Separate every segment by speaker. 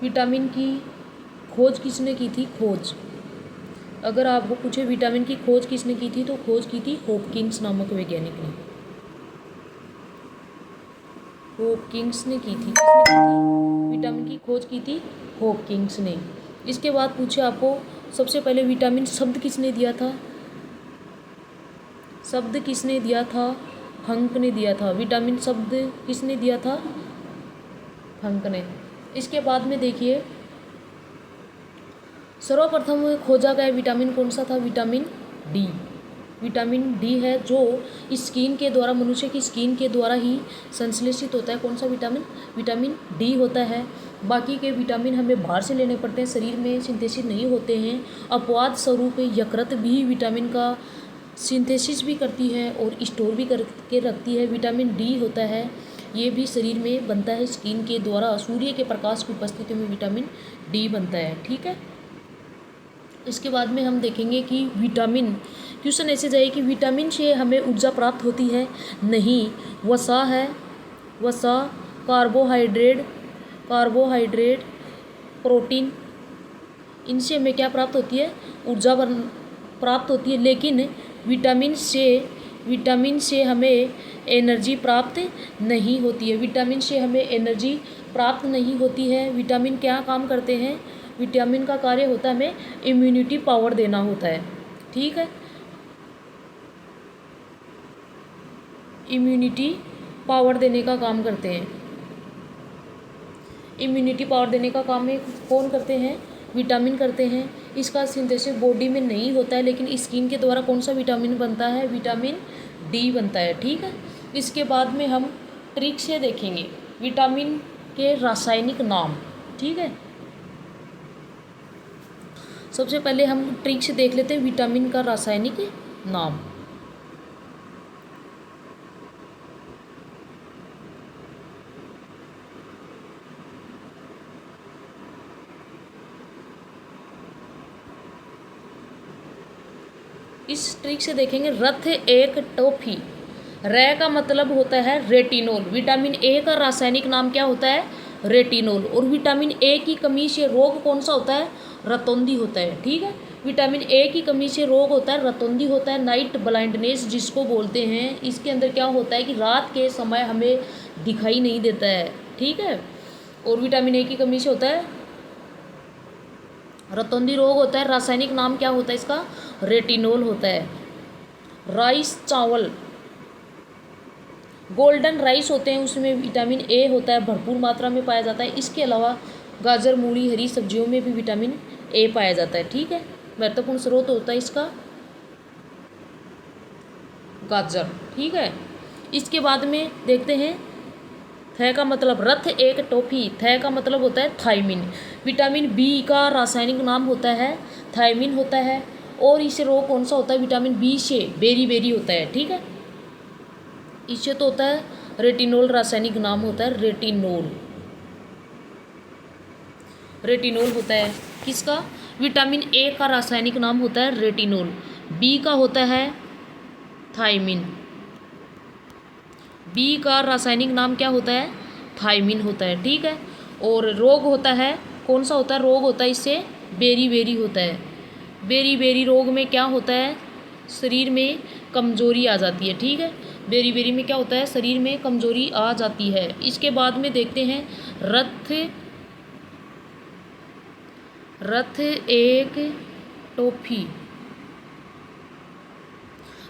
Speaker 1: Vitamin की खोज किसने की थी? खोज, अगर आपको पूछे विटामिन की खोज किसने की थी तो खोज की थी हॉपकिंस नामक वैज्ञानिक ने। हॉपकिंस ने की थी। किसने की थी? विटामिन की खोज की थी हॉपकिंस ने। इसके बाद पूछे आपको सबसे पहले विटामिन शब्द किसने दिया था? शब्द किसने दिया था? हंक ने दिया था। विटामिन शब्द किसने दिया था? हंक ने। इसके बाद में देखिए सर्वप्रथम खोजा गया विटामिन कौन सा था? Vitamin D. विटामिन डी है जो स्किन के द्वारा, मनुष्य की स्किन के द्वारा ही संश्लेषित होता है। कौन सा विटामिन? विटामिन डी होता है। बाकी के विटामिन हमें बाहर से लेने पड़ते हैं, शरीर में सिंथेसिस नहीं होते हैं। अपवाद स्वरूप यकृत भी विटामिन का सिंथेसिस भी करती है और स्टोर भी करके रखती है। विटामिन डी होता है, ये भी शरीर में बनता है स्किन के द्वारा, सूर्य के प्रकाश की उपस्थिति में विटामिन डी बनता है। ठीक है। इसके बाद में हम देखेंगे कि विटामिन, क्वेश्चन ऐसे जाए कि विटामिन से हमें ऊर्जा प्राप्त होती है? नहीं, वसा है, वसा, कार्बोहाइड्रेट, प्रोटीन, इनसे हमें क्या प्राप्त होती है? ऊर्जा प्राप्त होती है। लेकिन विटामिन से हमें एनर्जी प्राप्त नहीं होती है। विटामिन से हमें एनर्जी प्राप्त नहीं होती है। विटामिन क्या काम करते हैं? विटामिन का कार्य होता है हमें इम्यूनिटी पावर देना होता है। ठीक है, इम्यूनिटी पावर देने का काम करते हैं। इम्यूनिटी पावर देने का काम में कौन करते हैं? विटामिन करते हैं। इसका सिंथेसिस बॉडी में नहीं होता है, लेकिन स्किन के द्वारा कौन सा विटामिन बनता है? विटामिन डी बनता है। ठीक है। इसके बाद में हम ट्रिक से देखेंगे विटामिन के रासायनिक नाम। ठीक है, सबसे पहले हम ट्रिक से देख लेते हैं विटामिन का रासायनिक नाम। इस ट्रिक से देखेंगे रथ एक टॉफी। रे का मतलब होता है रेटिनोल। विटामिन ए का रासायनिक नाम क्या होता है? रेटिनोल। और विटामिन ए की कमी से रोग कौन सा होता है? रतौंधी होता है। ठीक है, विटामिन ए की कमी से रोग होता है रतौंधी होता है, नाइट ब्लाइंडनेस जिसको बोलते हैं। इसके अंदर क्या होता है कि रात के समय हमें दिखाई नहीं देता है। ठीक है, और विटामिन ए की कमी से होता है रतौंधी रोग होता है। रासायनिक नाम क्या होता है इसका? रेटिनोल होता है। राइस, चावल, गोल्डन राइस होते हैं, उसमें विटामिन ए होता है, भरपूर मात्रा में पाया जाता है। इसके अलावा गाजर, मूली, हरी सब्जियों में भी विटामिन ए पाया जाता है। ठीक है, महत्वपूर्ण स्रोत होता है इसका गाजर। ठीक है, इसके बाद में देखते हैं थ का मतलब रथ एक टॉफी। थ का मतलब होता है थायमिन। विटामिन बी का रासायनिक नाम होता है थायमिन होता है। और इसे रोग कौन सा होता है? विटामिन बी से बेरी होता है। ठीक है, इससे तो होता है रेटिनोल, रासायनिक नाम होता है रेटिनोल। रेटिनोल होता है किसका? विटामिन ए का रासायनिक नाम होता है रेटिनोल। बी का होता है थायमिन। बी का रासायनिक नाम क्या होता है? थायमिन होता है। ठीक है, और रोग होता है कौन सा होता है? रोग होता है इससे बेरी होता है। बेरी रोग में क्या होता है? शरीर में कमजोरी आ जाती है। ठीक है, बेरी में क्या होता है? शरीर में कमजोरी आ जाती है। इसके बाद में देखते हैं रथ एक टॉफी।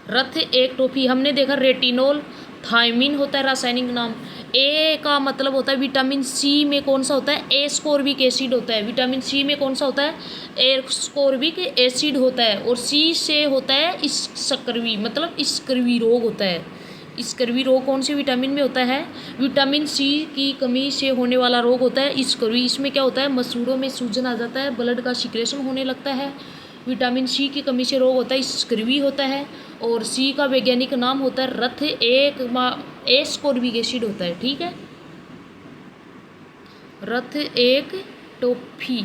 Speaker 1: रथ एक टॉफी हमने देखा रेटिनोल, थायमिन होता है रासायनिक नाम। ए का मतलब होता है विटामिन सी में कौन सा होता है? एस्कोर्बिक एसिड होता है। विटामिन सी में कौन सा होता है? एस्कोर्बिक एसिड होता है। और सी से होता है स्कर्वी, मतलब स्कर्वी रोग होता है। स्कर्वी रोग कौन से विटामिन में होता है? विटामिन सी की कमी से होने वाला रोग होता है स्कर्वी। इसमें क्या होता है? मसूड़ों में सूजन आ जाता है, ब्लड का सिक्रेशन होने लगता है। विटामिन सी की कमी से रोग होता है स्कर्वी होता है। और सी का वैज्ञानिक नाम होता है रथ एक एस्कोर्बिक एसिड होता है। ठीक है, रथ एक टॉफी।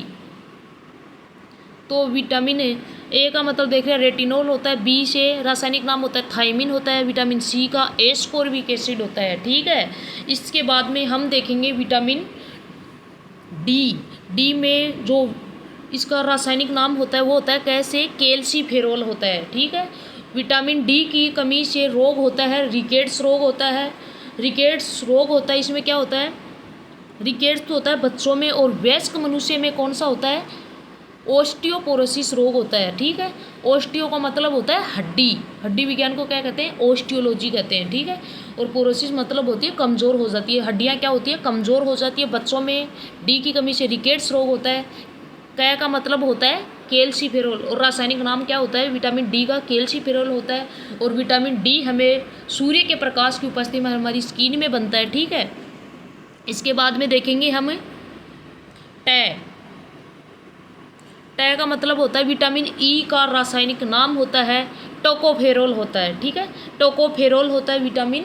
Speaker 1: तो विटामिन ए का मतलब देख रहे हैं रेटिनोल होता है। बी से रासायनिक नाम होता है थायमिन होता है। विटामिन सी का एस्कोर्बिक एसिड होता है। ठीक है, इसके बाद में हम देखेंगे विटामिन डी में जो इसका रासायनिक नाम होता है वो होता है कैसे कैल्सीफेरोल होता है, ठीक है। विटामिन डी की कमी से रोग होता है रिकेट्स रोग होता है। रिकेट्स रोग होता है, इसमें क्या होता है, रिकेट्स तो होता है बच्चों में, और वयस्क मनुष्य में कौन सा होता है, ओस्टियोपोरोसिस रोग होता है, ठीक है। ओस्टियो का मतलब होता है हड्डी, हड्डी विज्ञान को क्या कहते हैं, ओस्टियोलॉजी कहते हैं, ठीक है। और पोरोसिस मतलब होती है कमज़ोर हो जाती है, हड्डियाँ क्या होती है, कमज़ोर हो जाती है बच्चों में। डी की कमी से रिकेट्स रोग होता है। कै का मतलब होता है कैल्सीफेरोल, और रासायनिक नाम क्या होता है विटामिन डी का, कैल्सीफेरोल होता है। और विटामिन डी हमें सूर्य के प्रकाश की उपस्थिति में हमारी स्किन में बनता है, ठीक है। इसके बाद में देखेंगे हम टे। टे का मतलब होता है विटामिन ई का रासायनिक नाम होता है टोकोफेरोल होता है, ठीक है। टोकोफेरोल होता है विटामिन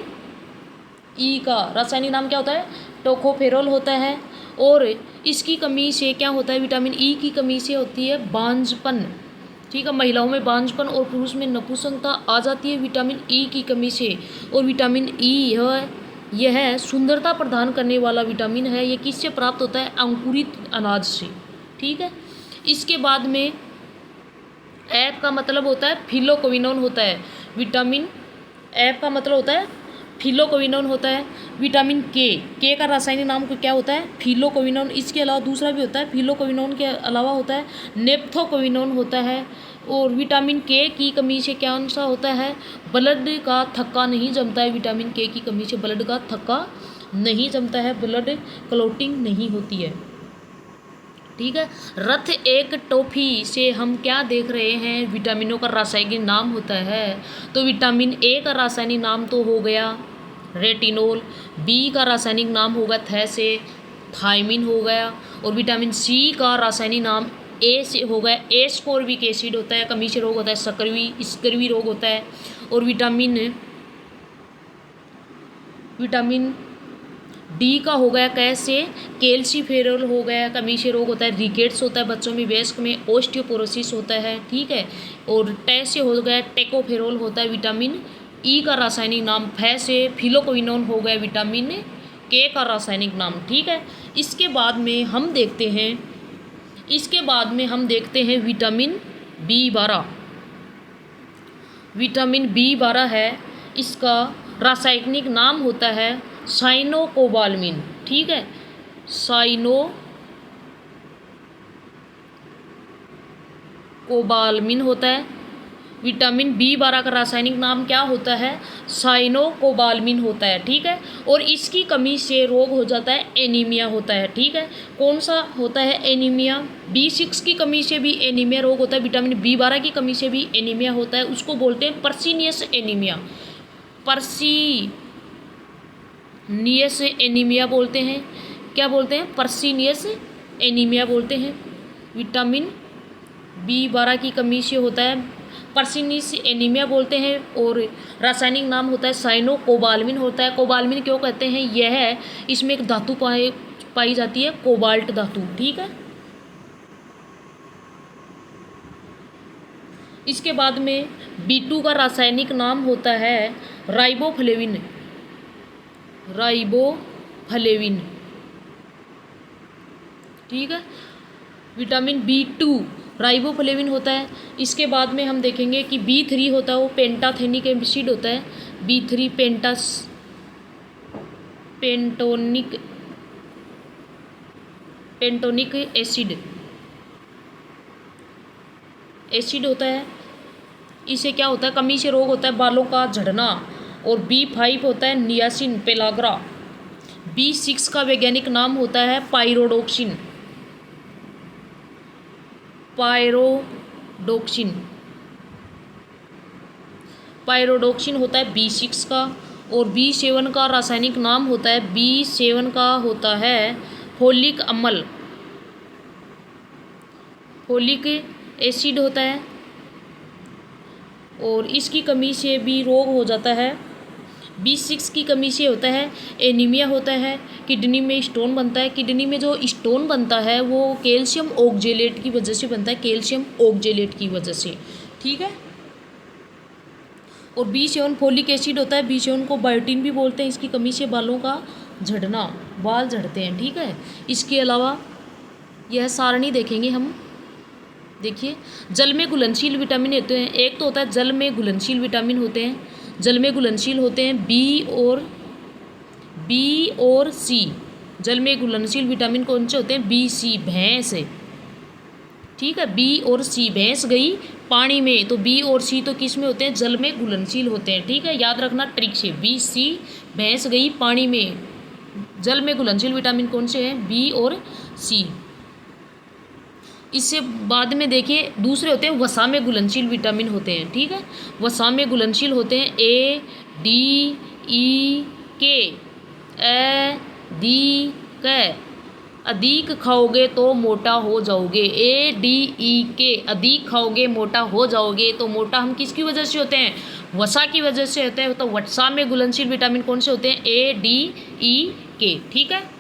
Speaker 1: ई का रासायनिक नाम क्या होता है, टोकोफेरोल होता है। और इसकी कमी से क्या होता है, विटामिन ई की कमी से होती है बांझपन, ठीक है। महिलाओं में बांझपन और पुरुष में नपुंसकता आ जाती है विटामिन ई की कमी से। और विटामिन ई यह सुंदरता प्रदान करने वाला विटामिन है। ये किससे प्राप्त होता है, अंकुरित अनाज से, ठीक है। इसके बाद में एफ का मतलब होता है फिलोक्विनोन होता है। विटामिन एफ का मतलब होता है फिलोक्विनोन होता है। विटामिन के का रासायनिक नाम क्या होता है, फिलोक्विनोन। इसके अलावा दूसरा भी होता है, फिलोक्विनोन के अलावा होता है नेप्थोक्विनोन होता है। और विटामिन के की कमी से क्या सा होता है, ब्लड का थक्का नहीं जमता है। विटामिन के की कमी से ब्लड का थक्का नहीं जमता है, ब्लड क्लॉटिंग नहीं होती है, ठीक है। रथ एक टॉफी से हम क्या देख रहे हैं, विटामिनों का रासायनिक नाम होता है। तो विटामिन ए का रासायनिक नाम तो हो गया रेटिनोल, बी का रासायनिक नाम होगा थे से थायमिन हो गया। और विटामिन सी का रासायनिक नाम ए से हो गया एस्कोर्बिक एसिड होता है। कमी से रोग होता है स्कर्वी रोग होता है। और विटामिन डी का हो गया कैसे कैल्सीफेरोल हो गया, कमी से रोग होता है रिकेट्स होता है बच्चों में, वयस्क में ओस्टियोपोरोसिस होता है, ठीक है। और टे से हो गया टेकोफेरोल होता है। विटामिन ई का रासायनिक नाम फे से फिलोक्विनोन हो गया विटामिन के का रासायनिक नाम, ठीक है। इसके बाद में हम देखते हैं विटामिन बी12। विटामिन बी12 है, इसका रासायनिक नाम होता है साइनोकोबालमिन, ठीक है। साइनोकोबालमिन होता है। विटामिन बी12 का रासायनिक नाम क्या होता है, साइनोकोबालमिन होता है, ठीक है। और इसकी कमी से रोग हो जाता है एनीमिया होता है, ठीक है। कौन सा होता है एनीमिया, B6 की कमी से भी एनीमिया रोग होता है। विटामिन बी12 की कमी से भी एनीमिया होता है, उसको बोलते हैं पर्सीनियस एनीमिया। पर्सीनियस एनीमिया बोलते हैं, क्या बोलते हैं, पर्सीनियस एनीमिया बोलते हैं। विटामिन बी12 की कमी से होता है पर्सीनियस एनीमिया बोलते हैं। और रासायनिक नाम होता है साइनोकोबालमिन होता है। कोबालमिन क्यों कहते हैं, यह इसमें एक धातु पाई जाती है कोबाल्ट धातु, ठीक है। इसके बाद में B2 का रासायनिक नाम होता है राइबोफ्लेविन, ठीक है। विटामिन B2 राइबोफ्लेविन होता है। इसके बाद में हम देखेंगे कि B3 होता है वो पेंटाथेनिक एसिड होता है। B3 पेंटोनिक एसिड होता है। इसे क्या होता है, कमी से रोग होता है बालों का झड़ना। और B5 होता है नियासिन पेलाग्रा। B6 का वैज्ञानिक नाम होता है पाइरोडोक्सिन होता है B6 का। और B7 का रासायनिक नाम होता है, B7 का होता है फोलिक एसिड होता है। और इसकी कमी से भी रोग हो जाता है। B6 की कमी से होता है एनीमिया होता है, किडनी में स्टोन बनता है। किडनी में जो स्टोन बनता है वो कैल्शियम ऑक्जेलेट की वजह से बनता है, कैल्शियम ऑक्जेलेट की वजह से, ठीक है। और B7 फोलिक एसिड होता है। B7 को बायोटिन भी बोलते हैं। इसकी कमी से बालों का झड़ना, बाल झड़ते हैं, ठीक है। इसके अलावा यह सारणी देखेंगे हम। देखिए, जल में घुलनशील विटामिन होते हैं, एक तो होता है जल में घुलनशील विटामिन होते हैं, जल में घुलनशील होते हैं बी और सी। जल में घुलनशील विटामिन कौन से होते हैं? बी सी, भैंस है, ठीक है। बी और सी, भैंस गई पानी में, तो बी और सी तो किस में होते हैं? जल में घुलनशील होते हैं, ठीक है। याद रखना ट्रिक से, बी सी, भैंस गई पानी में, जल में घुलनशील विटामिन कौन से हैं? बी और सी। इससे बाद में देखिए दूसरे होते हैं वसा में घुलनशील विटामिन होते हैं, ठीक है। वसा में घुलनशील होते हैं ए डी ई के, ए डी के। अधिक खाओगे तो मोटा हो जाओगे, ए डी ई के, अधिक खाओगे मोटा हो जाओगे। तो मोटा हम किसकी वजह से होते हैं? वसा की वजह से होते हैं। तो वसा में घुलनशील विटामिन कौन से होते हैं? ए डी ई के, ठीक है।